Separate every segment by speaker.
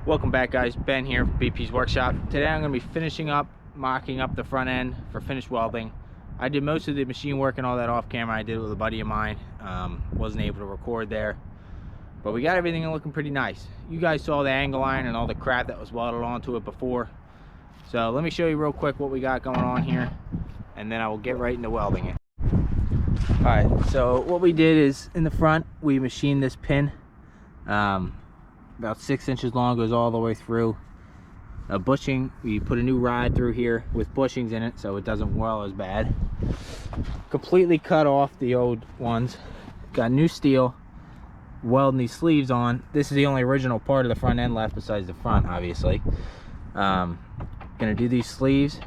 Speaker 1: Welcome back, guys. Ben here from BP's Workshop. Today I'm going to be finishing up mocking up the front end for finished welding. I did most of the machine work and all that off camera. I did it with a buddy of mine. Wasn't able to record there, but we got everything looking pretty nice. You guys saw the angle iron and all the crap that was welded onto it before, so let me show you real quick what we got going on here, and then I will get right into welding it. Alright, so what we did is in the front we machined this pin, about 6 inches long, goes all the way through. A bushing, we put a new rod through here with bushings in it so it doesn't whirl as bad. Completely cut off the old ones, got new steel, welding these sleeves on. This is the only original part of the front end left besides the front, obviously. Gonna do these sleeves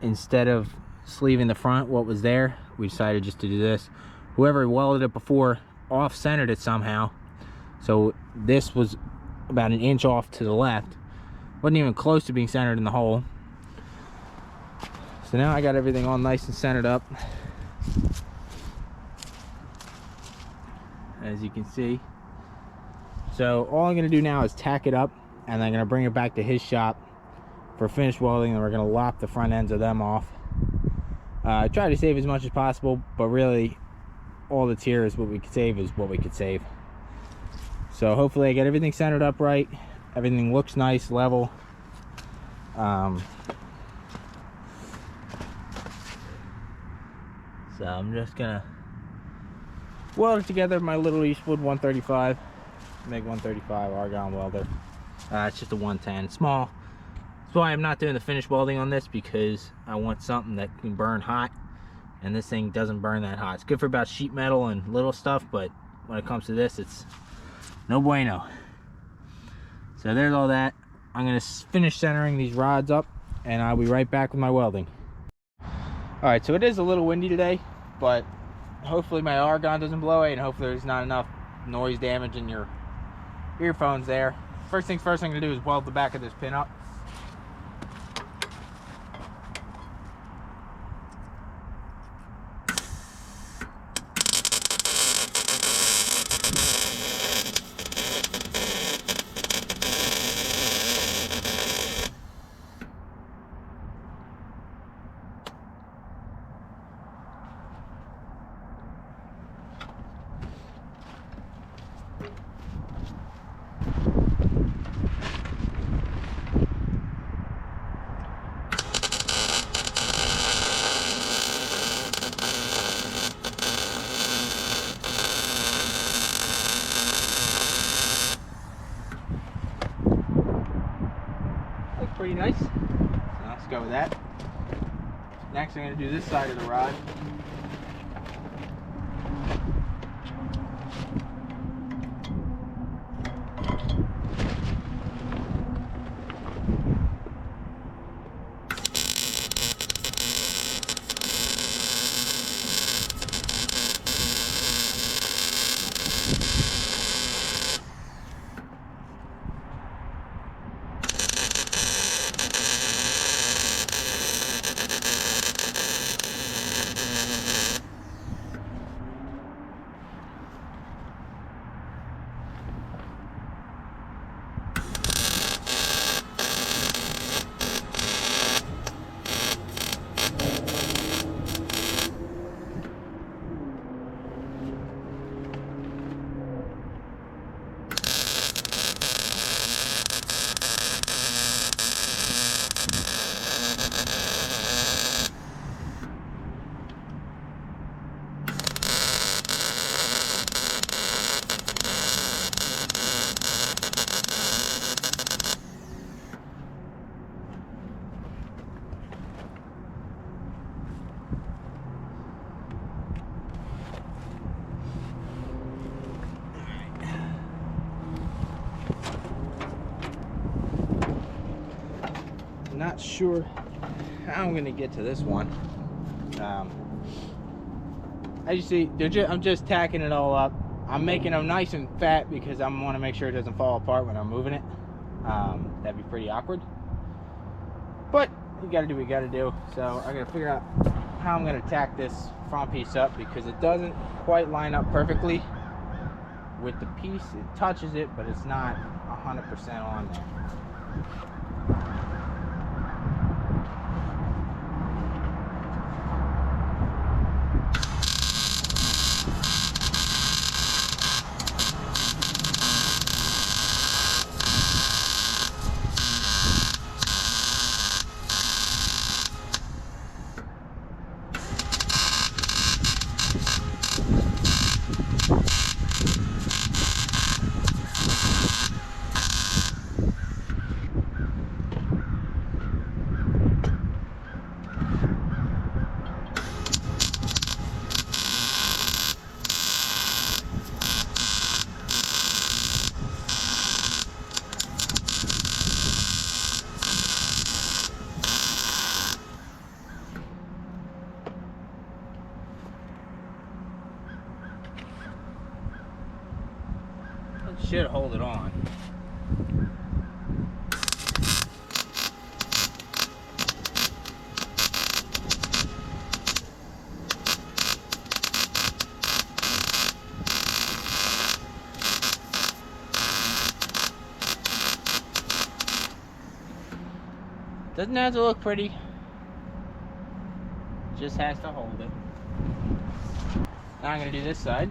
Speaker 1: instead of sleeving the front what was there. We decided just to do this. Whoever welded it before off-centered it somehow, so this was about an inch off to the left, wasn't even close to being centered in the hole. So now I got everything all nice and centered up, as you can see. So all I'm going to do now is tack it up, and I'm going to bring it back to his shop for finished welding, and we're going to lop the front ends of them off. I try to save as much as possible, but really all that's here is what we could save is what we could save. So hopefully I get everything centered up right, everything looks nice, level. So I'm just gonna weld it together with my little Eastwood 135, MIG 135 argon welder. It's just a 110, small. That's why I'm not doing the finished welding on this, because I want something that can burn hot, and this thing doesn't burn that hot. It's good for about sheet metal and little stuff, but when it comes to this, it's no bueno. So there's all that. I'm gonna finish centering these rods up, and I'll be right back with my welding. All right, so it is a little windy today, but hopefully my argon doesn't blow it, and hopefully there's not enough noise damage in your earphones there. First things first, I'm gonna do is weld the back of this pin up. Pretty nice, so let's go with that. Next I'm going to do this side of the rod. Not sure how I'm gonna get to this one. As you see, I'm just tacking it all up. I'm making them nice and fat because I want to make sure it doesn't fall apart when I'm moving it. That'd be pretty awkward. But you gotta do what you gotta do. So I gotta figure out how I'm gonna tack this front piece up because it doesn't quite line up perfectly. with the piece. It touches it, but it's not 100% on there. Should hold it on. Doesn't have to look pretty, just has to hold it. Now I'm going to do this side.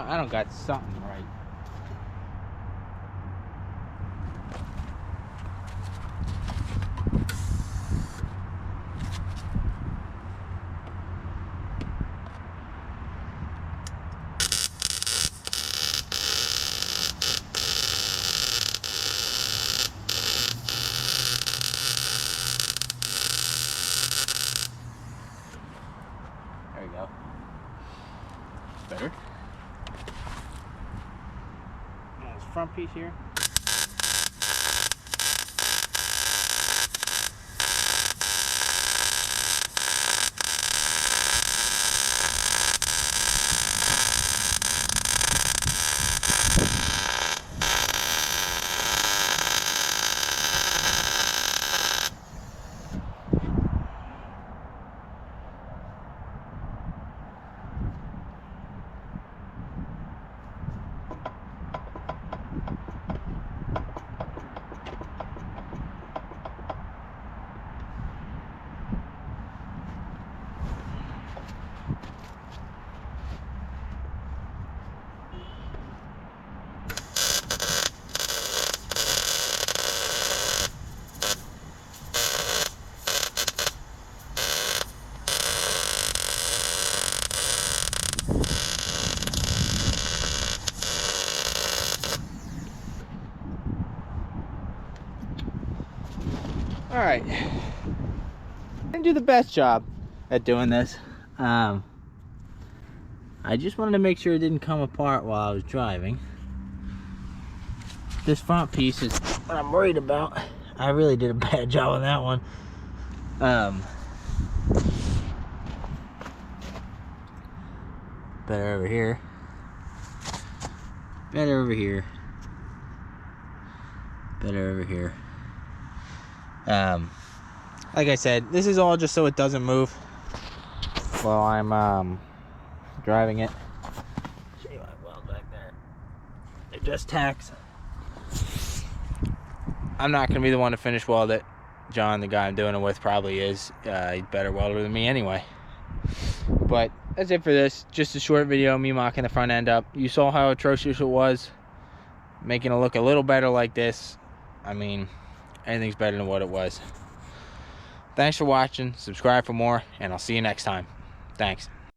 Speaker 1: I don't got something right. There we go. Better. Now this front piece here. All right, didn't do the best job at doing this. I just wanted to make sure it didn't come apart while I was driving. This front piece is what I'm worried about. I really did a bad job on that one. Better over here. Better over here. Better over here. Like I said, this is all just so it doesn't move while I'm driving it. Show you my weld back there. It just tacks. I'm not gonna be the one to finish weld it. John, the guy I'm doing it with, probably is. He's better welder than me anyway. But that's it for this. Just a short video, me mocking the front end up. You saw how atrocious it was. Making it look a little better like this. I mean, anything's better than what it was. Thanks for watching. Subscribe for more, and I'll see you next time. Thanks.